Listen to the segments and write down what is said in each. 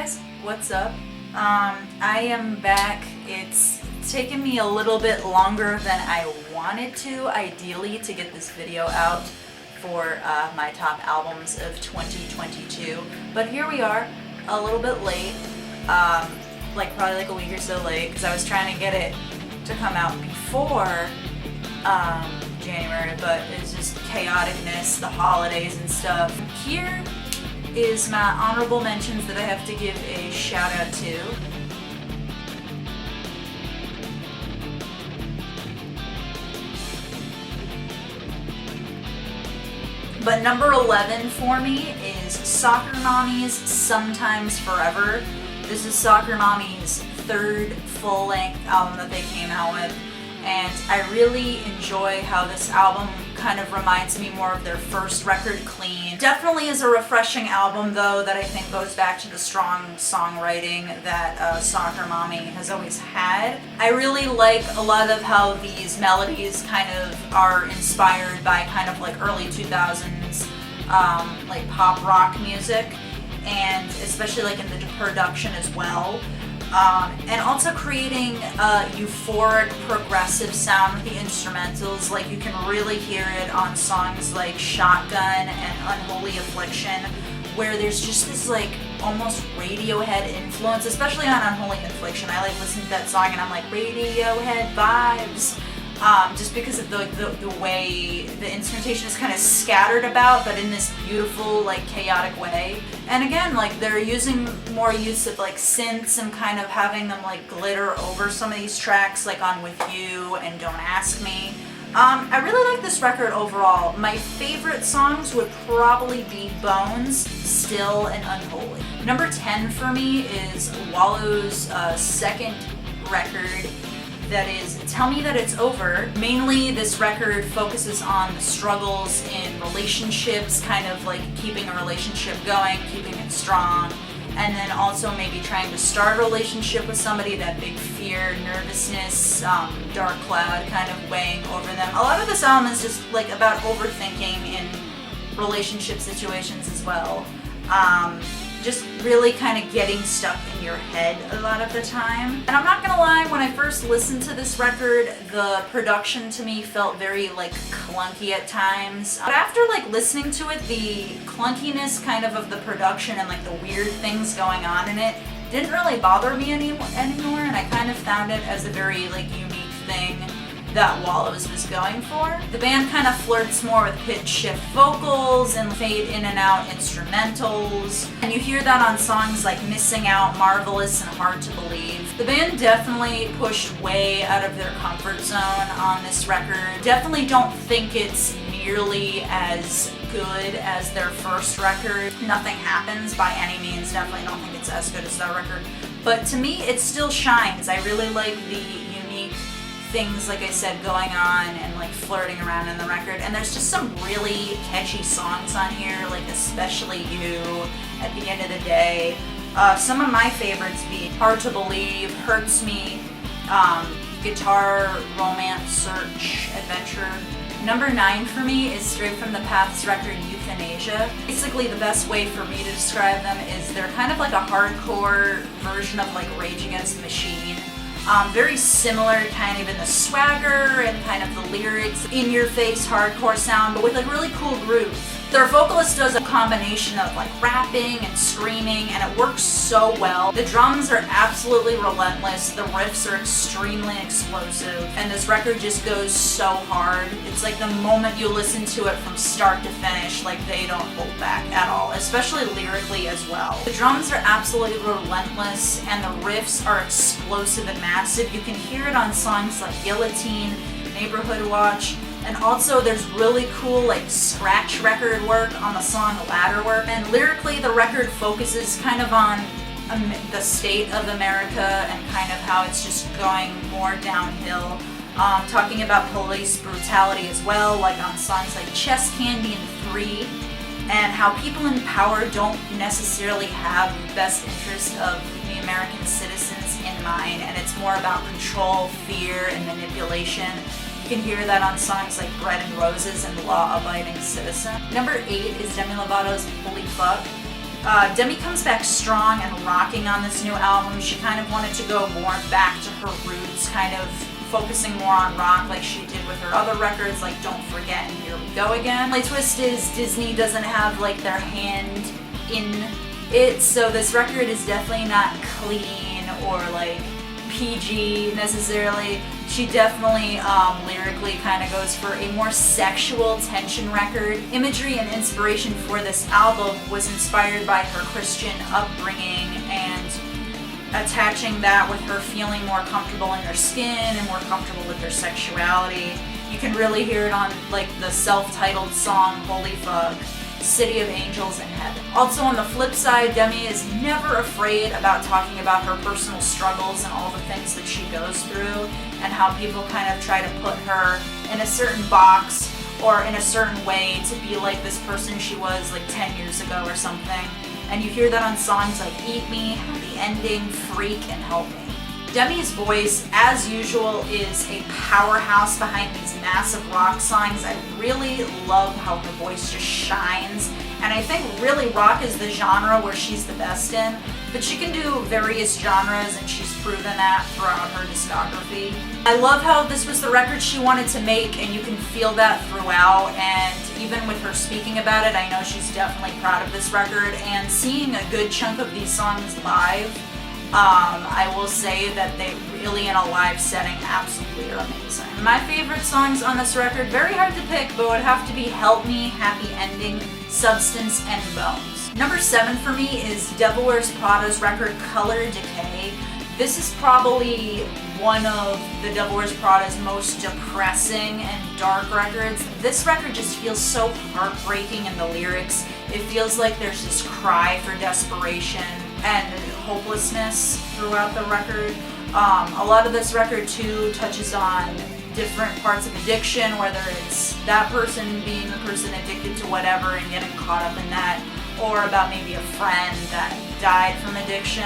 guys, what's up? I am back. It's taken me a little bit longer than I wanted to, ideally, to get this video out for my top albums of 2022. But here we are, a little bit late, probably like a week or so late, because I was trying to get it to come out before January, but it's just chaoticness, the holidays and stuff. Here is my honorable mentions that I have to give a shout out to. But number 11 for me is Soccer Mommy's Sometimes Forever. This is Soccer Mommy's third full-length album that they came out with, and I really enjoy how this album kind of reminds me more of their first record, Clean. Definitely is a refreshing album though that I think goes back to the strong songwriting that Soccer Mommy has always had. I really like a lot of how these melodies kind of are inspired by kind of like early 2000s like pop rock music, and especially like in the production as well. And also creating a euphoric, progressive sound with the instrumentals. Like you can really hear it on songs like Shotgun and Unholy Affliction, where there's just this like almost Radiohead influence, especially on Unholy Affliction. I like listen to that song and I'm like, Radiohead vibes. Just because of the way the instrumentation is kind of scattered about, but in this beautiful, like, chaotic way. And again, like, they're using more use of, like, synths and kind of having them, like, glitter over some of these tracks, like on With You and Don't Ask Me. I really like this record overall. My favorite songs would probably be Bones, Still, and Unholy. Number 10 for me is Wallow's second record, that is Tell Me That It's Over. Mainly this record focuses on the struggles in relationships, kind of like keeping a relationship going, keeping it strong, and then also maybe trying to start a relationship with somebody, that big fear, nervousness, dark cloud kind of weighing over them. A lot of this album is just like about overthinking in relationship situations as well. Just really kind of getting stuck in your head a lot of the time. And I'm not gonna lie, when I first listened to this record, the production to me felt very like clunky at times. But after like listening to it, the clunkiness kind of the production and like the weird things going on in it didn't really bother me anymore, and I kind of found it as a very like unique thing that Wallows was going for. The band kind of flirts more with pitch shift vocals and fade in and out instrumentals, and you hear that on songs like Missing Out, Marvelous, and Hard to Believe. The band definitely pushed way out of their comfort zone on this record. Definitely don't think it's nearly as good as their first record. Nothing Happens by any means. Definitely don't think it's as good as that record. But to me, it still shines. I really like the unique things, like I said, going on and like flirting around in the record. And there's just some really catchy songs on here, like Especially You, At the End of the Day. Some of my favorites be Hard to Believe, Hurts Me, Guitar, Romance, Search, Adventure. Number 9 for me is straight from the Path's record, Euthanasia. Basically, the best way for me to describe them is they're kind of like a hardcore version of like Rage Against the Machine. Very similar kind of in the swagger and kind of the lyrics, in-your-face hardcore sound, but with a really cool groove. Their vocalist does a combination of like rapping and screaming, and it works so well. The drums are absolutely relentless, the riffs are extremely explosive, and this record just goes so hard. It's like the moment you listen to it from start to finish, like they don't hold back at all, especially lyrically as well. The drums are absolutely relentless, and the riffs are explosive and massive. You can hear it on songs like Guillotine, Neighborhood Watch, and also there's really cool like scratch record work on the song Ladderwork. And lyrically, the record focuses kind of on the state of America and kind of how it's just going more downhill. Talking about police brutality as well, like on songs like Chest Candy and 3, and how people in power don't necessarily have the best interest of the American citizens in mind, and it's more about control, fear, and manipulation. You can hear that on songs like Bread and Roses and Law Abiding Citizen. Number 8 is Demi Lovato's Holy Fuck. Demi comes back strong and rocking on this new album. She kind of wanted to go more back to her roots, kind of focusing more on rock like she did with her other records, like Don't Forget and Here We Go Again. My twist is Disney doesn't have like their hand in it, so this record is definitely not clean or like PG necessarily. She definitely lyrically kind of goes for a more sexual tension record. Imagery and inspiration for this album was inspired by her Christian upbringing and attaching that with her feeling more comfortable in her skin and more comfortable with her sexuality. You can really hear it on like the self-titled song Holy Fuck, City of Angels in Heaven. Also on the flip side, Demi is never afraid about talking about her personal struggles and all the things that she goes through and how people kind of try to put her in a certain box or in a certain way to be like this person she was like 10 years ago or something. And you hear that on songs like Eat Me, Happy Ending, Freak, and Help Me. Demi's voice, as usual, is a powerhouse behind these massive rock songs. I really love how her voice just shines. And I think really rock is the genre where she's the best in. But she can do various genres, and she's proven that throughout her discography. I love how this was the record she wanted to make, and you can feel that throughout. And even with her speaking about it, I know she's definitely proud of this record. And seeing a good chunk of these songs live, I will say that they really, in a live setting, absolutely are amazing. My favorite songs on this record, very hard to pick, but would have to be Help Me, Happy Ending, Substance, and Bones. Number 7 for me is Devil Wears Prada's record Color Decay. This is probably one of the Devil Wears Prada's most depressing and dark records. This record just feels so heartbreaking in the lyrics. It feels like there's this cry for desperation and hopelessness throughout the record. A lot of this record too touches on different parts of addiction, whether it's that person being the person addicted to whatever and getting caught up in that, or about maybe a friend that died from addiction.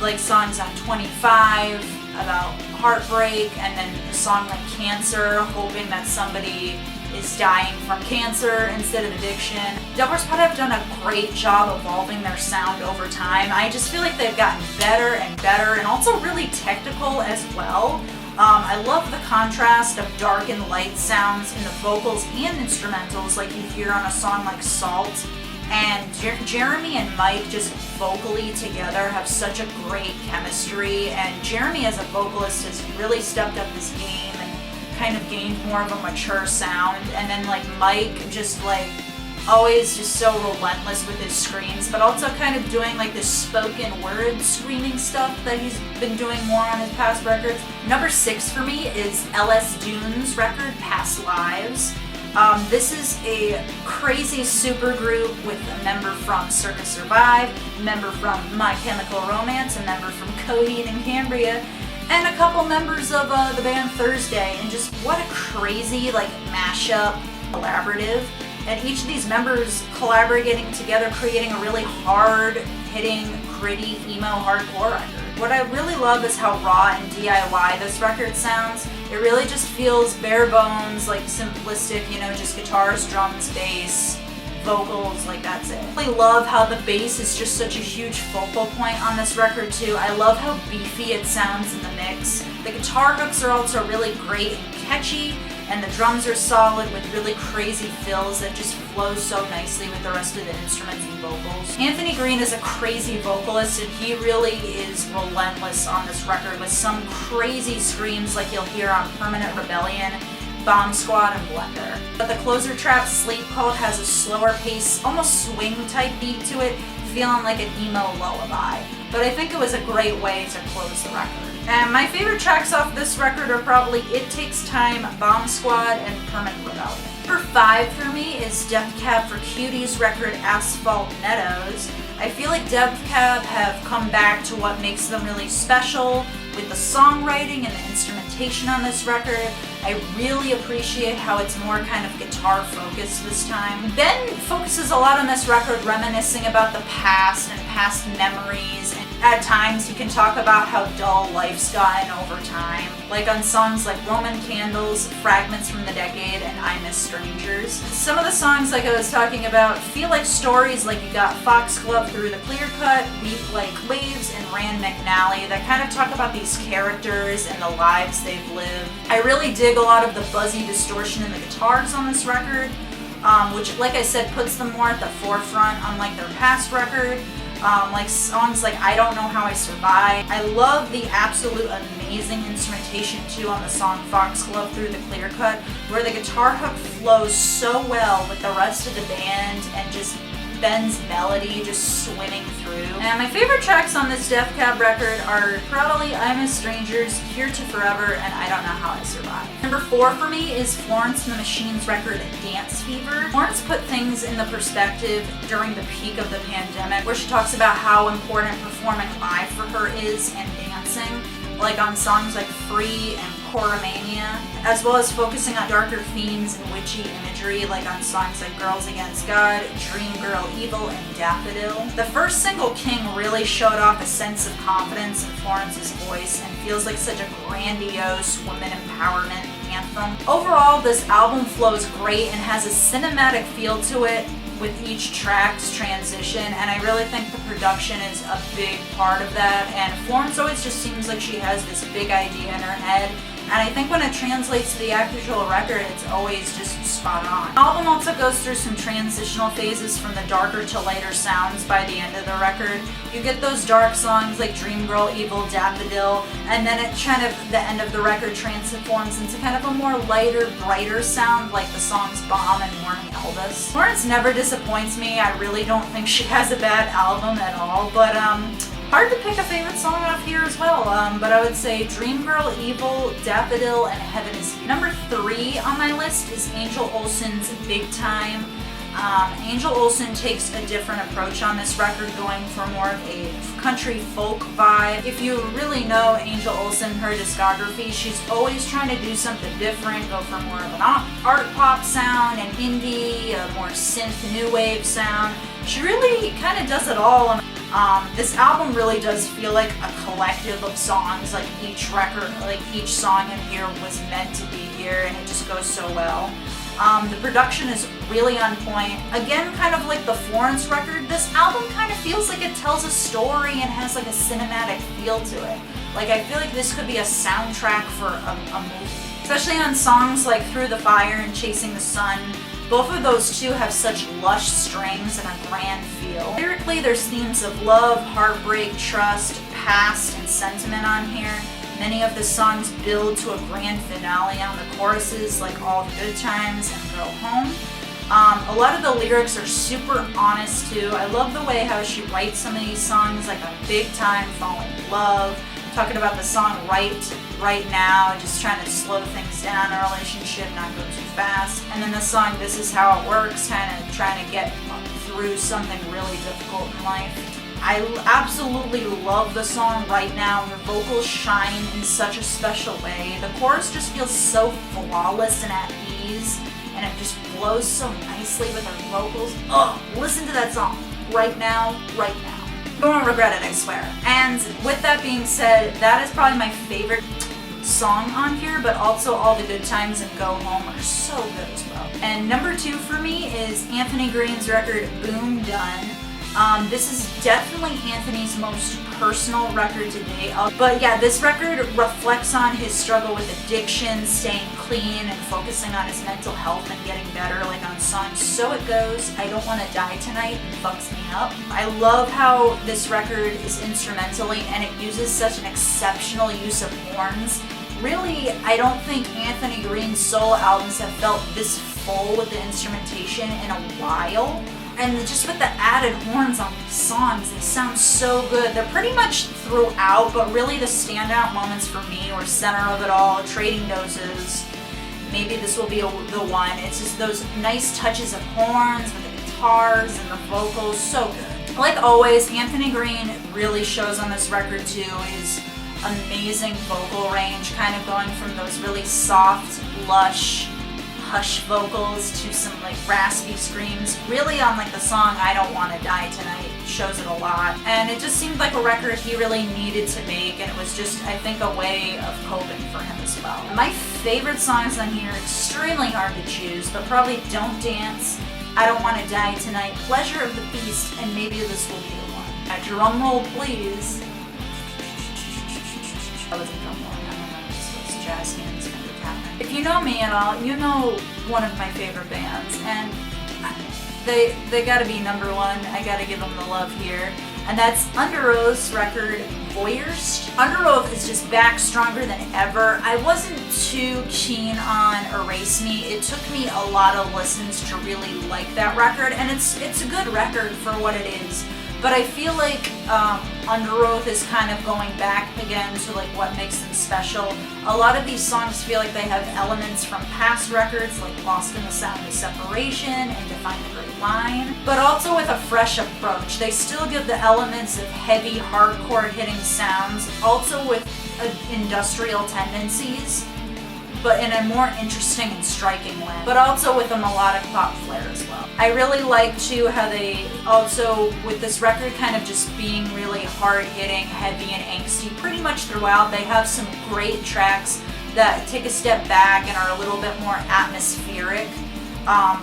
Like songs on 25 about heartbreak, and then a song like Cancer, hoping that somebody is dying from cancer instead of addiction. Devil Wears Prada have done a great job evolving their sound over time. I just feel like they've gotten better and better, and also really technical as well. I love the contrast of dark and light sounds in the vocals and instrumentals like you hear on a song like Salt. And Jeremy and Mike just vocally together have such a great chemistry, and Jeremy as a vocalist has really stepped up his game and kind of gained more of a mature sound. And then like Mike just like always just so relentless with his screams, but also kind of doing like this spoken word screaming stuff that he's been doing more on his past records. Number 6 for me is LS Dune's record Past Lives. This is a crazy supergroup with a member from Circus Survive, a member from My Chemical Romance, a member from Coheed and Cambria, and a couple members of the band Thursday. And just what a crazy like mashup collaborative. And each of these members collaborating together, creating a really hard-hitting, gritty, emo hardcore record. What I really love is how raw and DIY this record sounds. It really just feels bare bones, like simplistic, you know, just guitars, drums, bass, vocals, like that's it. I really love how the bass is just such a huge focal point on this record too. I love how beefy it sounds in the mix. The guitar hooks are also really great and catchy, and the drums are solid with really crazy fills that just flow so nicely with the rest of the instruments and vocals. Anthony Green is a crazy vocalist, and he really is relentless on this record with some crazy screams like you'll hear on Permanent Rebellion, Bomb Squad, and Blender. But the closer track, Sleep Cult, has a slower pace, almost swing type beat to it, feeling like an emo lullaby. But I think it was a great way to close the record. And my favorite tracks off this record are probably It Takes Time, Bomb Squad, and Permanent Rebellion. Number 5 for me is Death Cab for Cutie's record Asphalt Meadows. I feel like Death Cab have come back to what makes them really special with the songwriting and the instrumentation on this record. I really appreciate how it's more kind of guitar focused this time. Ben focuses a lot on this record reminiscing about the past and past memories, and At times, he can talk about how dull life's gotten over time, like on songs like Roman Candles, Fragments from the Decade, and I Miss Strangers. Some of the songs, like I was talking about, feel like stories like you got Foxglove Through the Clear Cut, Weep Like Waves, and Rand McNally that kind of talk about these characters and the lives they've lived. I really dig a lot of the buzzy distortion in the guitars on this record, which, like I said, puts them more at the forefront unlike their past record. Like songs like I Don't Know How I Survive. I love the absolute amazing instrumentation too on the song Foxglove Through the Clear Cut, where the guitar hook flows so well with the rest of the band and just Ben's melody just swimming through. And my favorite tracks on this Death Cab record are probably I Miss Strangers, Here to Forever, and I Don't Know How I Survive. Number 4 for me is Florence and the Machine's record Dance Fever. Florence put things in the perspective during the peak of the pandemic, where she talks about how important performing live for her is and dancing, like on songs like Free and Choromania, as well as focusing on darker themes and witchy imagery like on songs like Girls Against God, Dream Girl Evil, and Daffodil. The first single, King, really showed off a sense of confidence in Florence's voice and feels like such a grandiose women empowerment anthem. Overall, this album flows great and has a cinematic feel to it with each track's transition, and I really think the production is a big part of that, and Florence always just seems like she has this big idea in her head, and I think when it translates to the actual record, it's always just spot on. The album also goes through some transitional phases from the darker to lighter sounds by the end of the record. You get those dark songs like Dream Girl Evil, Daffodil, and then it kind of, the end of the record transforms into kind of a more lighter, brighter sound like the songs Bomb and Morning Elvis. Florence never disappoints me. I really don't think she has a bad album at all, but hard to pick a favorite song off here as well, but I would say Dream Girl Evil, Daffodil, and Heaven Is Here. Number 3 on my list is Angel Olsen's Big Time. Angel Olsen takes a different approach on this record, going for more of a country folk vibe. If you really know Angel Olsen, her discography, she's always trying to do something different, go for more of an art pop sound, an indie, a more synth new wave sound. She really kind of does it all. This album really does feel like a collective of songs, like each record, like each song in here was meant to be here, and it just goes so well. The production is really on point. Again, kind of like the Florence record, this album kind of feels like it tells a story and has like a cinematic feel to it. Like I feel like this could be a soundtrack for a movie. Especially on songs like Through the Fire and Chasing the Sun. Both of those two have such lush strings and a grand feel. Lyrically, there's themes of love, heartbreak, trust, past, and sentiment on here. Many of the songs build to a grand finale on the choruses, like All the Good Times and Go Home. A lot of the lyrics are super honest too. I love the way how she writes some of these songs, like on Big Time, Falling in Love, talking about the song Right Now, just trying to slow things down in a relationship, not go too fast. And then the song This Is How It Works, kind of trying to get through something really difficult in life. I absolutely love the song Right Now. Her vocals shine in such a special way. The chorus just feels so flawless and at ease, and it just flows so nicely with her vocals. Ugh, listen to that song. Right Now, Right Now. You won't regret it, I swear. And with that being said, that is probably my favorite song on here, but also All the Good Times and Go Home are so good as well. And number 2 for me is Anthony Green's record Boom Done. This is definitely Anthony's most personal record to date. But yeah, this record reflects on his struggle with addiction, staying clean, and focusing on his mental health and getting better, like on songs So It Goes, I Don't Want to Die Tonight, and Fucks Me Up. I love how this record is instrumentally, and it uses such an exceptional use of horns. Really, I don't think Anthony Green's solo albums have felt this full with the instrumentation in a while. And just with the added horns on these songs, they sound so good. They're pretty much throughout, but really the standout moments for me were Center of It All, Trading Doses. Maybe this will be the one. It's just those nice touches of horns with the guitars and the vocals, so good. Like always, Anthony Green really shows on this record too his amazing vocal range, kind of going from those really soft, lush, hush vocals to some like raspy screams. Really on like the song I Don't Wanna Die Tonight shows it a lot. And it just seemed like a record he really needed to make, and it was just, I think, a way of coping for him as well. My favorite songs on here, extremely hard to choose, but probably Don't Dance, I Don't Wanna Die Tonight, Pleasure of the Beast, and Maybe This Will Be the One. Drum roll, please. That was a drum roll. I don't know, this was jazz hands kind of tapping. If you know me at all, you know one of my favorite bands, and they gotta be number one. I gotta give them the love here. And that's Under Oath's record, Voyeurs. Under Oath is just back stronger than ever. I wasn't too keen on Erase Me. It took me a lot of listens to really like that record, and it's a good record for what it is. But I feel like Under Oath is kind of going back again to like what makes them special. A lot of these songs feel like they have elements from past records, like Lost in the Sound of Separation and Define the Great Line, but also with a fresh approach. They still give the elements of heavy, hardcore hitting sounds, also with industrial tendencies, but in a more interesting and striking way, but also with a melodic pop flair as well. I really like too how they also, with this record kind of just being really hard-hitting, heavy and angsty pretty much throughout, they have some great tracks that take a step back and are a little bit more atmospheric,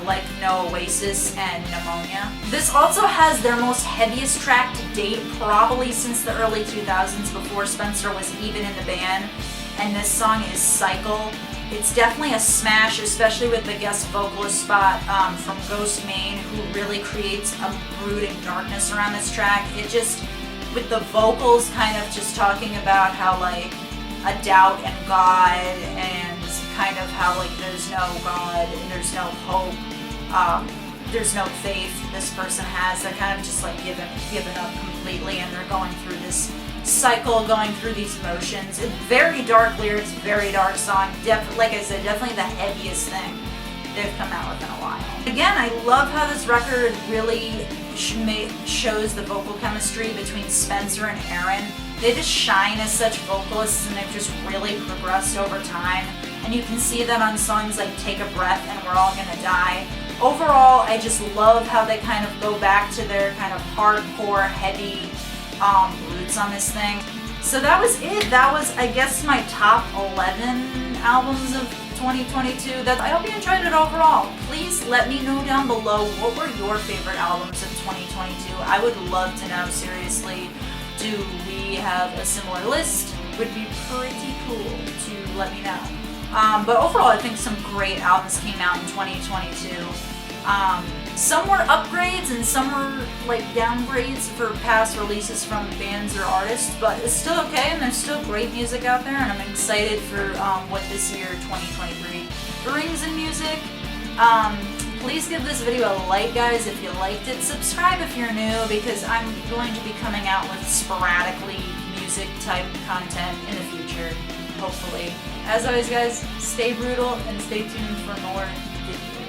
like No Oasis and Pneumonia. This also has their most heaviest track to date, probably since the early 2000s, before Spencer was even in the band, and this song is Cycle. It's definitely a smash, especially with the guest vocalist spot from Ghost Main, who really creates a brooding darkness around this track. It just, with the vocals kind of just talking about how like a doubt in God, and kind of how like there's no God and there's no hope, there's no faith this person has. They're kind of just like given up completely, and they're going through this cycle, going through these motions. It's very dark lyrics, very dark song. Like I said, definitely the heaviest thing they've come out with in a while. Again, I love how this record really shows the vocal chemistry between Spencer and Aaron. They just shine as such vocalists, and they've just really progressed over time. And you can see that on songs like Take a Breath and We're All Gonna Die. Overall, I just love how they kind of go back to their kind of hardcore, heavy roots on this thing. So that was it. That was, I guess, my top 11 albums of 2022. I hope you enjoyed it overall. Please let me know down below, what were your favorite albums of 2022? I would love to know, seriously. Do we have a similar list? Would be pretty cool to let me know. But overall, I think some great albums came out in 2022. Some were upgrades and some were like downgrades for past releases from bands or artists, but it's still okay, and there's still great music out there, and I'm excited for what this year 2023 brings in music. Please give this video a like, guys, if you liked it. Subscribe if you're new, because I'm going to be coming out with sporadically music type content in the future, hopefully. As always, guys, stay brutal and stay tuned for more videos.